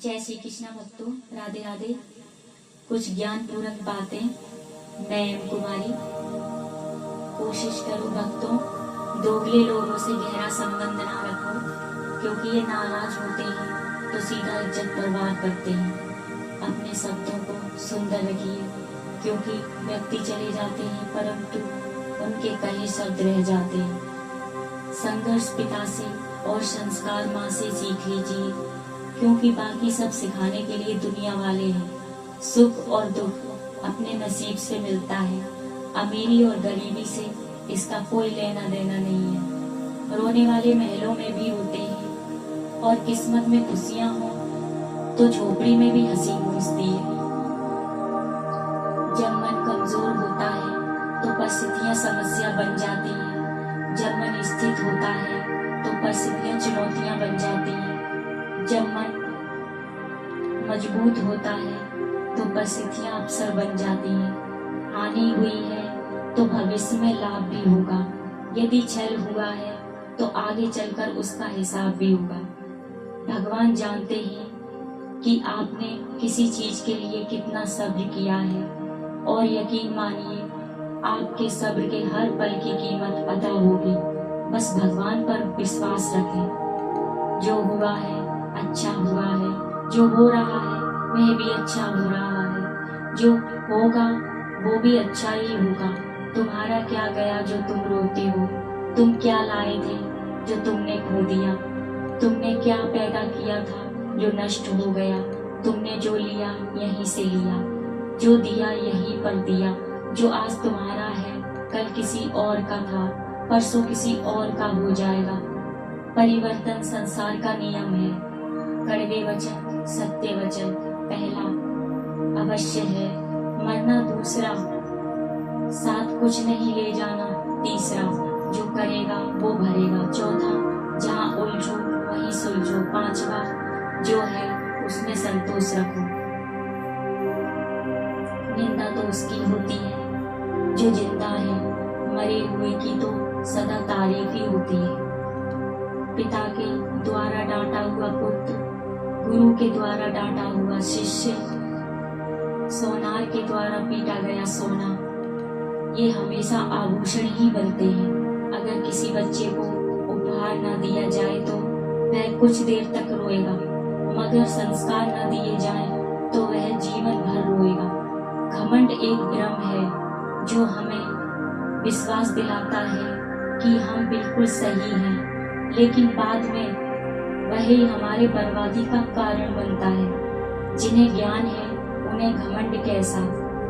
जय श्री कृष्णा भक्तों, राधे राधे। कुछ ज्ञान पूरक बातें। मैं एम कुमारी। कोशिश करो भक्तों, दोगले लोगों से गहरा संबंध ना रखो, क्योंकि ये नाराज होते हैं तो सीधा इज्जत बर्बाद करते हैं। अपने शब्दों को सुंदर रखिए, क्योंकि व्यक्ति चले जाते हैं परंतु उनके कहे शब्द रह जाते हैं। संघर्ष पिता से और संस्कार माँ से सीख लीजिए, क्योंकि बाकी सब सिखाने के लिए दुनिया वाले हैं। सुख और दुख अपने नसीब से मिलता है, अमीरी और गरीबी से इसका कोई लेना देना नहीं है। रोने वाले महलों में भी होते हैं, और किस्मत में खुशियां हो तो झोपड़ी में भी हंसी गूंजती है। जब मन कमजोर होता है तो परिस्थितियां समस्या बन जाती हैं। जब मन स्थित होता है तो परिस्थितियां चुनौतियां बन जाती हैं। जब मन मजबूत होता है तो परिस्थितियां अवसर बन जाती हैं। हानि हुई है तो भविष्य में लाभ भी होगा। यदि छल हुआ है तो आगे चलकर उसका हिसाब भी होगा। भगवान जानते हैं कि आपने किसी चीज के लिए कितना सब्र किया है, और यकीन मानिए आपके सब्र के हर पल की कीमत अदा होगी। बस भगवान पर विश्वास रखें। जो हुआ है अच्छा हुआ है, जो हो रहा है वह भी अच्छा हो रहा है, जो होगा वो भी अच्छा ही होगा। तुम्हारा क्या गया जो तुम रोते हो? तुम क्या लाए थे जो तुमने खो दिया? तुमने क्या पैदा किया था जो नष्ट हो गया? तुमने जो लिया यहीं से लिया, जो दिया यहीं पर दिया। जो आज तुम्हारा है कल किसी और का था, परसों किसी और का हो जाएगा। परिवर्तन संसार का नियम है। कड़वे वचन सत्य वचन पहला अवश्य है, मरना दूसरा, साथ कुछ नहीं ले जाना तीसरा, जो करेगा वो भरेगा चौथा, जहाँ उलझो वहीं सुलझो पांचवा, जो है उसमें संतोष रखो। निंदा तो उसकी होती है जो जिंदा है, मरे हुए की तो सदा तारीफ ही होती है। पिता के द्वारा डांटा हुआ पुत्र, गुरु के द्वारा डांटा हुआ शिष्य, सोनार के द्वारा पीटा गया सोना, ये हमेशा आभूषण ही बनते हैं। अगर किसी बच्चे को उपहार न दिया जाए तो वह कुछ देर तक रोएगा, मगर संस्कार न दिए जाए तो वह जीवन भर रोएगा। घमंड एक भ्रम है जो हमें विश्वास दिलाता है कि हम बिल्कुल सही हैं, लेकिन बाद में वही हमारे बर्बादी का कारण बनता है। जिन्हें ज्ञान है उन्हें घमंड कैसा,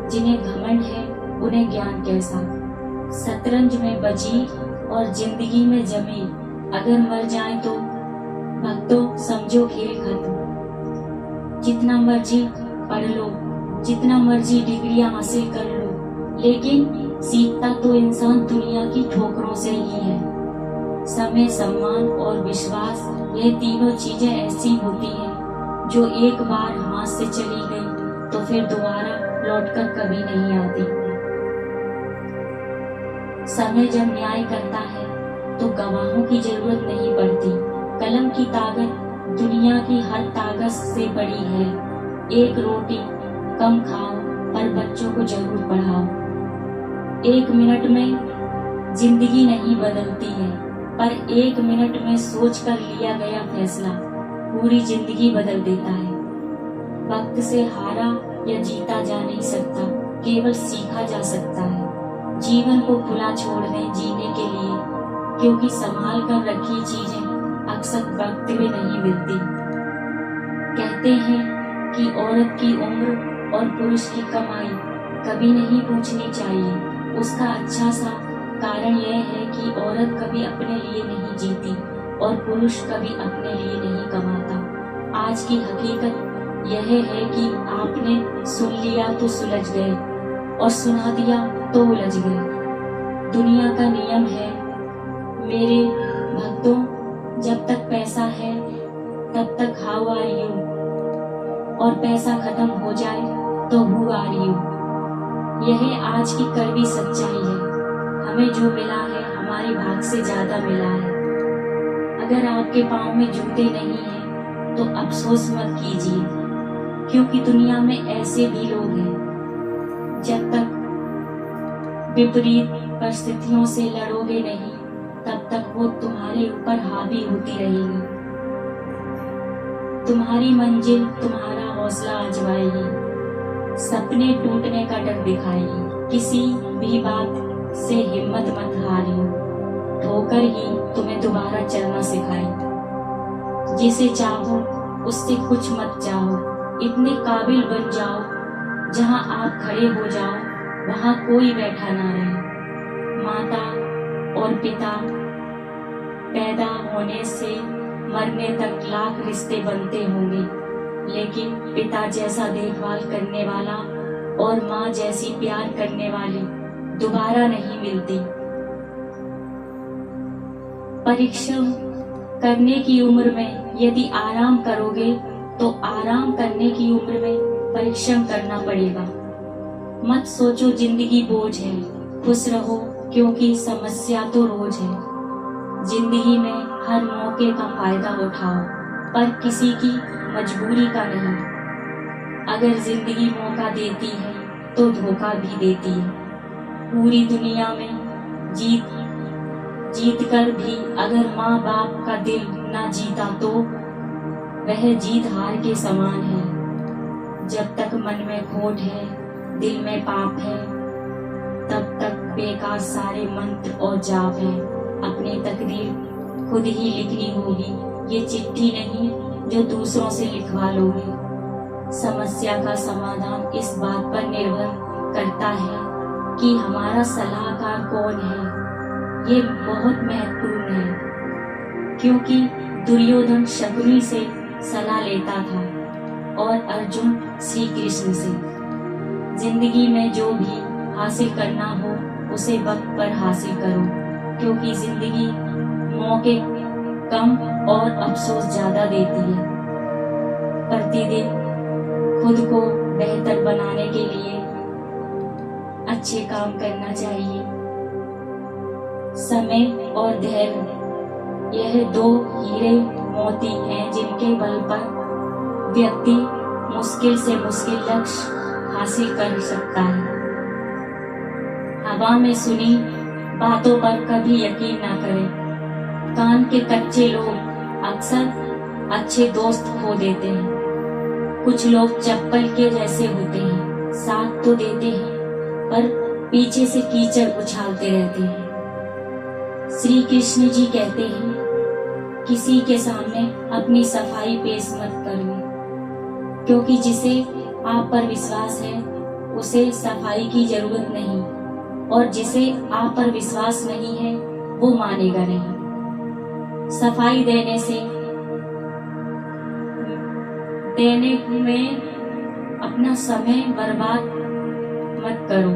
जिन्हें घमंड है उन्हें ज्ञान कैसा। शतरंज में बजी और जिंदगी में जमी, अगर मर जाए तो भक्तों समझो खेल खत्म। जितना मर्जी पढ़ लो, जितना मर्जी डिग्रियां हासिल कर लो, लेकिन सीखता तो इंसान दुनिया की ठोकरों से ही है। समय, सम्मान और विश्वास, यह तीनों चीजें ऐसी होती हैं जो एक बार हाथ से चली गई तो फिर दोबारा लौटकर कभी नहीं आती। समय जब न्याय करता है तो गवाहों की जरूरत नहीं पड़ती। कलम की ताकत दुनिया की हर ताकत से बड़ी है। एक रोटी कम खाओ पर बच्चों को जरूर पढ़ाओ। 1 मिनट में जिंदगी नहीं बदलती है, पर 1 मिनट में सोचकर लिया गया फैसला पूरी जिंदगी बदल देता है। वक्त से हारा या जीता जा नहीं सकता, केवल सीखा जा सकता है। जीवन को खुला छोड़ दें जीने के लिए, क्योंकि संभाल कर रखी चीजें अक्सर वक्त में नहीं मिलती। कहते हैं कि औरत की उम्र और पुरुष की कमाई कभी नहीं पूछनी चाहिए। उसका अच्छा सा कारण यह है कि औरत कभी अपने लिए नहीं जीती और पुरुष कभी अपने लिए नहीं कमाता। आज की हकीकत यह है कि आपने सुन लिया तो सुलझ गए और सुना दिया तो उलझ गए। दुनिया का नियम है मेरे भक्तों, जब तक पैसा है तब तक हाउ आर यू, और पैसा खत्म हो जाए तो हु आर यू। यह आज की कड़वी सच्चाई है। हमें जो मिला है हमारे भाग से ज्यादा मिला है। अगर आपके पाँव में जूते नहीं हैं तो अफसोस मत कीजिए, क्योंकि दुनिया में ऐसे भी लोग हैं। जब तक विपरीत परिस्थितियों से लड़ोगे नहीं, तब तक वो तुम्हारे ऊपर हावी होती रहेगी। तुम्हारी मंजिल तुम्हारा हौसला आजमाएगी, सपने टूटने का डर दिखाएगी। किसी भी बात से हिम्मत मत हारियो, ठोकर ही तुम्हें दोबारा चलना सिखाए। जिसे चाहो उससे कुछ मत चाहो, इतने काबिल बन जाओ जहां आप खड़े हो जाओ वहां कोई बैठा ना रहे। माता और पिता पैदा होने से मरने तक लाख रिश्ते बनते होंगे, लेकिन पिता जैसा देखभाल करने वाला और माँ जैसी प्यार करने वाली दोबारा नहीं मिलती। परिश्रम करने की उम्र में यदि आराम करोगे तो आराम करने की उम्र में परिश्रम करना पड़ेगा। मत सोचो जिंदगी बोझ है, खुश रहो क्योंकि समस्या तो रोज है। जिंदगी में हर मौके का फायदा उठाओ, पर किसी की मजबूरी का नहीं। अगर जिंदगी मौका देती है तो धोखा भी देती है। पूरी दुनिया में जीत कर भी अगर माँ बाप का दिल ना जीता तो वह जीत हार के समान है। जब तक मन में खोट है, दिल में पाप है, तब तक बेकार सारे मंत्र और जाप है। अपनी तकदीर खुद ही लिखनी होगी, ये चिट्ठी नहीं जो दूसरों से लिखवा लोगे। समस्या का समाधान इस बात पर निर्भर करता है कि हमारा सलाहकार कौन है। ये बहुत महत्वपूर्ण है, क्योंकि दुर्योधन शकुनी से सलाह लेता था और अर्जुन श्री कृष्ण से। जिंदगी में जो भी हासिल करना हो उसे वक्त पर हासिल करो, क्योंकि जिंदगी मौके कम और अफसोस ज्यादा देती है। प्रतिदिन खुद को बेहतर बनाने के लिए अच्छे काम करना चाहिए। समय और धैर्य यह दो हीरे मोती हैं जिनके बल पर व्यक्ति मुश्किल से मुश्किल लक्ष्य हासिल कर सकता है। हवा में सुनी बातों पर कभी यकीन ना करें। कान के कच्चे लोग अक्सर अच्छे दोस्त खो देते हैं। कुछ लोग चप्पल के जैसे होते हैं, साथ तो देते हैं पर पीछे से कीचड़ उछालते रहते हैं। श्री कृष्ण जी कहते हैं, किसी के सामने अपनी सफाई पेश मत करो, क्योंकि जिसे आप पर विश्वास है उसे सफाई की जरूरत नहीं, और जिसे आप पर विश्वास नहीं है वो मानेगा नहीं। सफाई देने में अपना समय बर्बाद मत करो।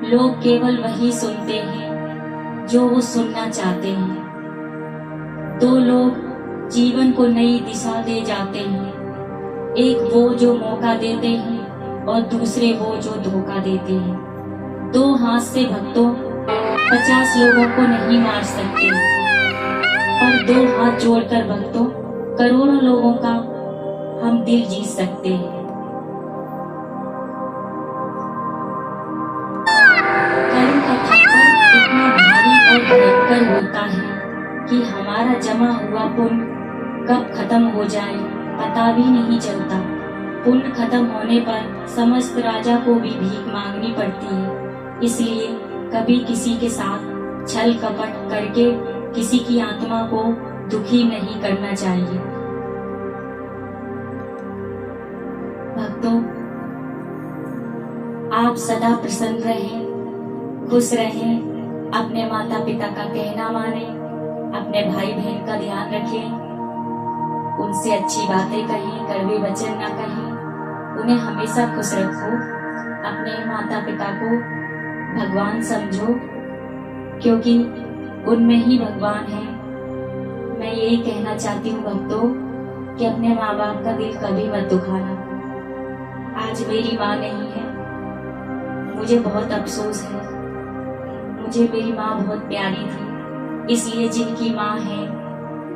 लोग केवल वही सुनते हैं जो वो सुनना चाहते हैं। दो लोग जीवन को नई दिशा दे जाते हैं, एक वो जो मौका देते हैं और दूसरे वो जो धोखा देते हैं। दो हाथ से भक्तों 50 लोगों को नहीं मार सकते, पर दो हाथ जोड़कर भक्तों करोड़ों लोगों का हम दिल जीत सकते हैं। कर्म का थप्पड़ इतना भारी और भयंकर होता है कि हमारा जमा हुआ पुण्य कब खत्म हो जाए पता भी नहीं चलता। पुण्य खत्म होने पर समस्त राजा को भी भीख मांगनी पड़ती है। इसलिए कभी किसी के साथ छल कपट करके किसी की आत्मा को दुखी नहीं करना चाहिए। भक्तों, आप सदा प्रसन्न रहें, खुश रहें, अपने माता पिता का कहना माने, अपने भाई बहन का ध्यान रखें, उनसे अच्छी बातें कहें, कड़वे वचन न कहें, उन्हें हमेशा खुश रखो। अपने माता पिता को भगवान समझो, क्योंकि उनमें ही भगवान है। मैं यही कहना चाहती हूँ भक्तों कि अपने माँ बाप का दिल कभी मत दुखाना। आज मेरी माँ नहीं है, मुझे बहुत अफसोस है। मुझे मेरी माँ बहुत प्यारी थी, इसलिए जिनकी माँ है,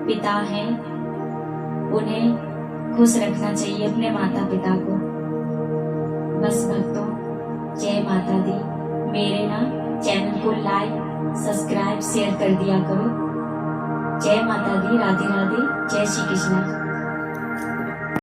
पिता है, उन्हें खुश रखना चाहिए, अपने माता पिता को। बस भक्तों, जय माता दी। मेरे ना चैनल को लाइक सब्सक्राइब शेयर कर दिया करो। जय माता दी। राधे राधे। जय श्री कृष्ण।